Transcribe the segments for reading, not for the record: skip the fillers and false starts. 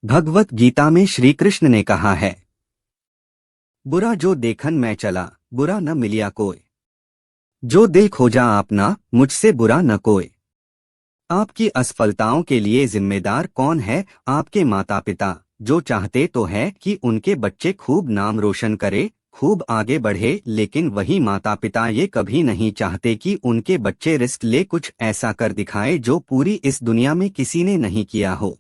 भगवत गीता में श्री कृष्ण ने कहा है, बुरा जो देखन मैं चला, बुरा न मिलिया कोय। जो दिल खोजा आपना, मुझसे बुरा न कोय। आपकी असफलताओं के लिए जिम्मेदार कौन है? आपके माता पिता, जो चाहते तो है कि उनके बच्चे खूब नाम रोशन करे, खूब आगे बढ़े, लेकिन वही माता पिता ये कभी नहीं चाहते कि उनके बच्चे रिस्क ले, कुछ ऐसा कर दिखाए जो पूरी इस दुनिया में किसी ने नहीं किया हो।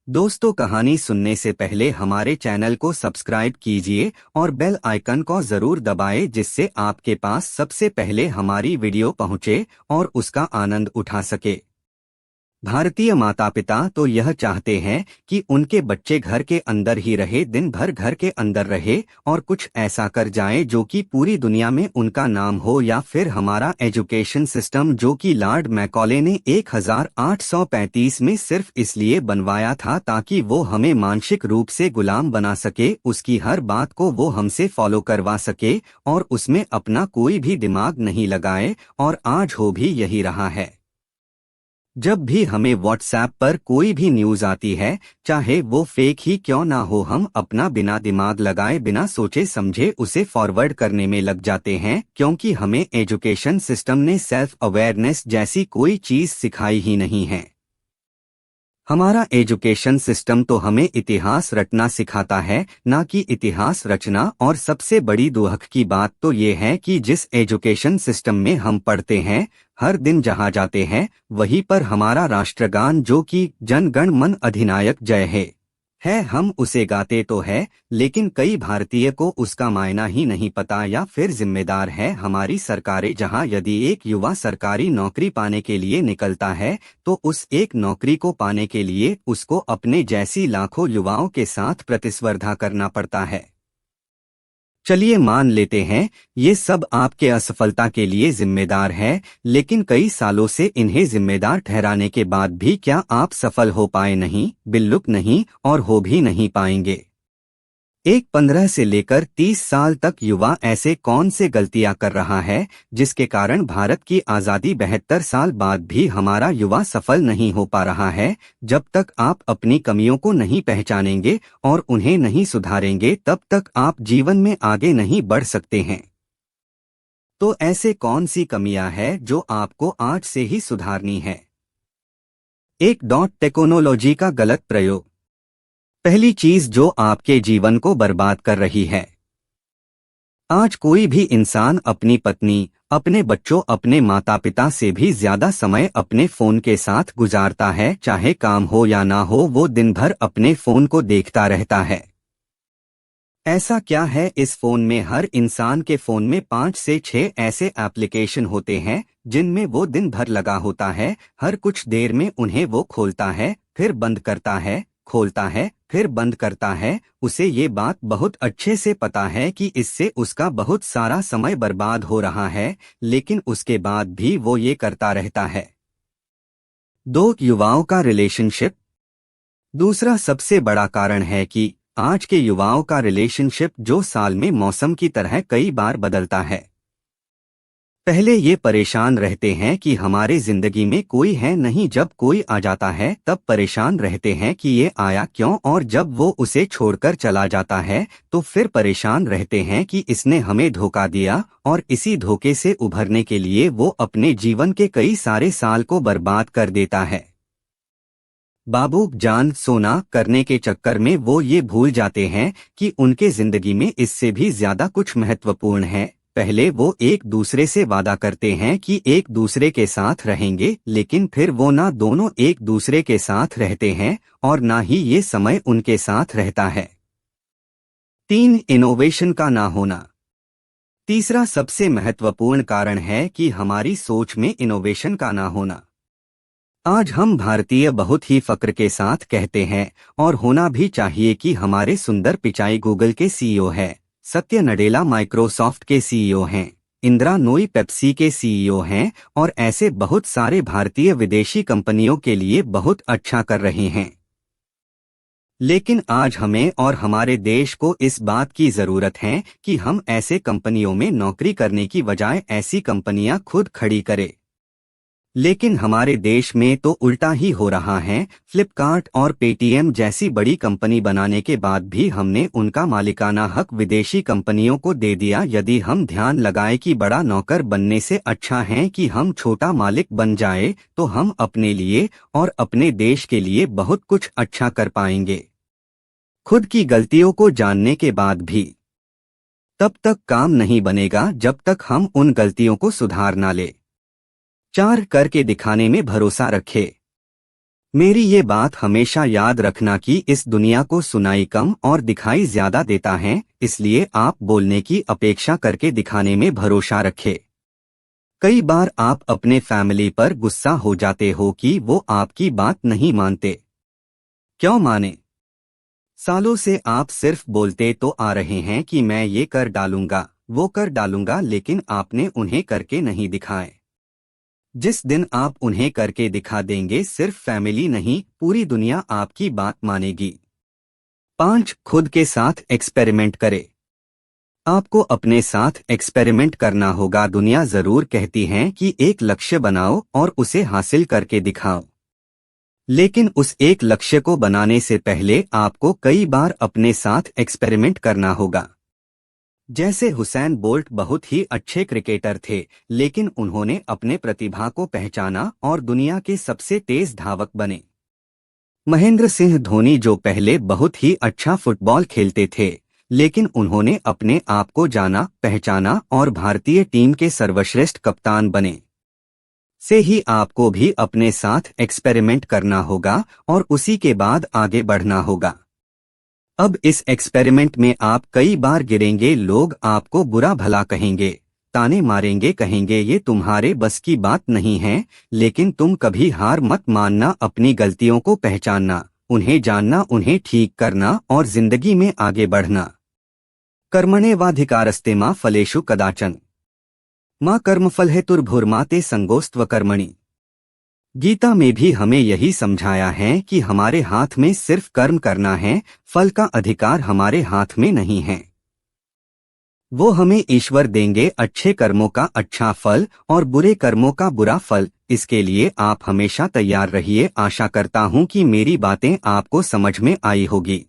दोस्तों, कहानी सुनने से पहले हमारे चैनल को सब्सक्राइब कीजिए और बेल आइकन को जरूर दबाएं, जिससे आपके पास सबसे पहले हमारी वीडियो पहुंचे और उसका आनंद उठा सके। भारतीय माता पिता तो यह चाहते हैं कि उनके बच्चे घर के अंदर ही रहे, दिन भर घर के अंदर रहे और कुछ ऐसा कर जाए जो कि पूरी दुनिया में उनका नाम हो। या फिर हमारा एजुकेशन सिस्टम, जो कि लॉर्ड मैकॉले ने 1835 में सिर्फ इसलिए बनवाया था ताकि वो हमें मानसिक रूप से गुलाम बना सके, उसकी हर बात को वो हमसे फॉलो करवा सके और उसमें अपना कोई भी दिमाग नहीं लगाए, और आज हो भी यही रहा है। जब भी हमें व्हाट्सएप पर कोई भी न्यूज आती है, चाहे वो फेक ही क्यों ना हो, हम अपना बिना दिमाग लगाए, बिना सोचे समझे उसे फॉरवर्ड करने में लग जाते हैं, क्योंकि हमें एजुकेशन सिस्टम ने सेल्फ अवेयरनेस जैसी कोई चीज सिखाई ही नहीं है। हमारा एजुकेशन सिस्टम तो हमें इतिहास रटना सिखाता है, ना कि इतिहास रचना। और सबसे बड़ी दुख की बात तो ये है कि जिस एजुकेशन सिस्टम में हम पढ़ते हैं, हर दिन जहाँ जाते हैं, वहीं पर हमारा राष्ट्रगान, जो कि जन गण मन अधिनायक जय है, हम उसे गाते तो है, लेकिन कई भारतीय को उसका मायना ही नहीं पता। या फिर जिम्मेदार है हमारी सरकारें, जहां यदि एक युवा सरकारी नौकरी पाने के लिए निकलता है तो उस एक नौकरी को पाने के लिए उसको अपने जैसी लाखों युवाओं के साथ प्रतिस्पर्धा करना पड़ता है। चलिए मान लेते हैं ये सब आपके असफलता के लिए जिम्मेदार है, लेकिन कई सालों से इन्हें जिम्मेदार ठहराने के बाद भी क्या आप सफल हो पाए? नहीं, बिल्कुल नहीं, और हो भी नहीं पाएंगे। एक 15 से लेकर 30 साल तक युवा ऐसे कौन से गलतियां कर रहा है जिसके कारण भारत की आज़ादी 72 साल बाद भी हमारा युवा सफल नहीं हो पा रहा है? जब तक आप अपनी कमियों को नहीं पहचानेंगे और उन्हें नहीं सुधारेंगे, तब तक आप जीवन में आगे नहीं बढ़ सकते हैं। तो ऐसे कौन सी कमियां हैं जो आपको आज से ही सुधारनी है? एक डॉट टेक्नोलॉजी का गलत प्रयोग। पहली चीज जो आपके जीवन को बर्बाद कर रही है। आज कोई भी इंसान अपनी पत्नी, अपने बच्चों, अपने माता पिता से भी ज्यादा समय अपने फोन के साथ गुजारता है। चाहे काम हो या ना हो, वो दिन भर अपने फोन को देखता रहता है। ऐसा क्या है इस फोन में? हर इंसान के फोन में 5 से 6 ऐसे एप्लीकेशन होते हैं जिनमें वो दिन भर लगा होता है। हर कुछ देर में उन्हें वो खोलता है, फिर बंद करता है, खोलता है, फिर बंद करता है। उसे ये बात बहुत अच्छे से पता है कि इससे उसका बहुत सारा समय बर्बाद हो रहा है, लेकिन उसके बाद भी वो ये करता रहता है। दो, युवाओं का रिलेशनशिप। दूसरा सबसे बड़ा कारण है कि आज के युवाओं का रिलेशनशिप, जो साल में मौसम की तरह कई बार बदलता है। पहले ये परेशान रहते हैं कि हमारे जिंदगी में कोई है नहीं, जब कोई आ जाता है तब परेशान रहते हैं कि ये आया क्यों, और जब वो उसे छोड़कर चला जाता है तो फिर परेशान रहते हैं कि इसने हमें धोखा दिया, और इसी धोखे से उभरने के लिए वो अपने जीवन के कई सारे साल को बर्बाद कर देता है। बाबू जान सोना करने के चक्कर में वो ये भूल जाते हैं कि उनके जिंदगी में इससे भी ज्यादा कुछ महत्वपूर्ण है। पहले वो एक दूसरे से वादा करते हैं कि एक दूसरे के साथ रहेंगे, लेकिन फिर वो ना दोनों एक दूसरे के साथ रहते हैं और ना ही ये समय उनके साथ रहता है। 3, इनोवेशन का ना होना। तीसरा सबसे महत्वपूर्ण कारण है कि हमारी सोच में इनोवेशन का ना होना। आज हम भारतीय बहुत ही फक्र के साथ कहते हैं, और होना भी चाहिए, कि हमारे सुंदर पिचाई गूगल के सीईओ है, सत्य नडेला माइक्रोसॉफ्ट के सीईओ हैं, इंदिरा नोई पेप्सी के सीईओ हैं, और ऐसे बहुत सारे भारतीय विदेशी कंपनियों के लिए बहुत अच्छा कर रहे हैं। लेकिन आज हमें और हमारे देश को इस बात की जरूरत है कि हम ऐसे कंपनियों में नौकरी करने की बजाय ऐसी कंपनियां खुद खड़ी करें। लेकिन हमारे देश में तो उल्टा ही हो रहा है। फ्लिपकार्ट और पेटीएम जैसी बड़ी कंपनी बनाने के बाद भी हमने उनका मालिकाना हक विदेशी कंपनियों को दे दिया। यदि हम ध्यान लगाएं कि बड़ा नौकर बनने से अच्छा है कि हम छोटा मालिक बन जाए, तो हम अपने लिए और अपने देश के लिए बहुत कुछ अच्छा कर पाएंगे। खुद की गलतियों को जानने के बाद भी तब तक काम नहीं बनेगा जब तक हम उन गलतियों को सुधार ना ले। 4 करके दिखाने में भरोसा रखे। मेरी ये बात हमेशा याद रखना कि इस दुनिया को सुनाई कम और दिखाई ज्यादा देता है, इसलिए आप बोलने की अपेक्षा करके दिखाने में भरोसा रखे। कई बार आप अपने फैमिली पर गुस्सा हो जाते हो कि वो आपकी बात नहीं मानते। क्यों माने? सालों से आप सिर्फ बोलते तो आ रहे हैं कि मैं ये कर डालूंगा, वो कर डालूंगा, लेकिन आपने उन्हें करके नहीं दिखाए। जिस दिन आप उन्हें करके दिखा देंगे, सिर्फ फैमिली नहीं पूरी दुनिया आपकी बात मानेगी। 5 खुद के साथ एक्सपेरिमेंट करें। आपको अपने साथ एक्सपेरिमेंट करना होगा। दुनिया जरूर कहती है कि एक लक्ष्य बनाओ और उसे हासिल करके दिखाओ, लेकिन उस एक लक्ष्य को बनाने से पहले आपको कई बार अपने साथ एक्सपेरिमेंट करना होगा। जैसे हुसैन बोल्ट बहुत ही अच्छे क्रिकेटर थे, लेकिन उन्होंने अपने प्रतिभा को पहचाना और दुनिया के सबसे तेज धावक बने। महेंद्र सिंह धोनी जो पहले बहुत ही अच्छा फुटबॉल खेलते थे, लेकिन उन्होंने अपने आप को जाना, पहचाना और भारतीय टीम के सर्वश्रेष्ठ कप्तान बने। से ही आपको भी अपने साथ एक्सपेरिमेंट करना होगा और उसी के बाद आगे बढ़ना होगा। अब इस एक्सपेरिमेंट में आप कई बार गिरेंगे, लोग आपको बुरा भला कहेंगे, ताने मारेंगे, कहेंगे ये तुम्हारे बस की बात नहीं है, लेकिन तुम कभी हार मत मानना। अपनी गलतियों को पहचानना, उन्हें जानना, उन्हें ठीक करना और जिंदगी में आगे बढ़ना। कर्मण्येवाधिकारस्ते मा फलेषु कदाचन माँ कर्मफल हेतुर्भुर्माते संगोस्त्व कर्मणि। गीता में भी हमें यही समझाया है कि हमारे हाथ में सिर्फ कर्म करना है, फल का अधिकार हमारे हाथ में नहीं है। वो हमें ईश्वर देंगे अच्छे कर्मों का अच्छा फल और बुरे कर्मों का बुरा फल। इसके लिए आप हमेशा तैयार रहिए। आशा करता हूँ कि मेरी बातें आपको समझ में आई होगी।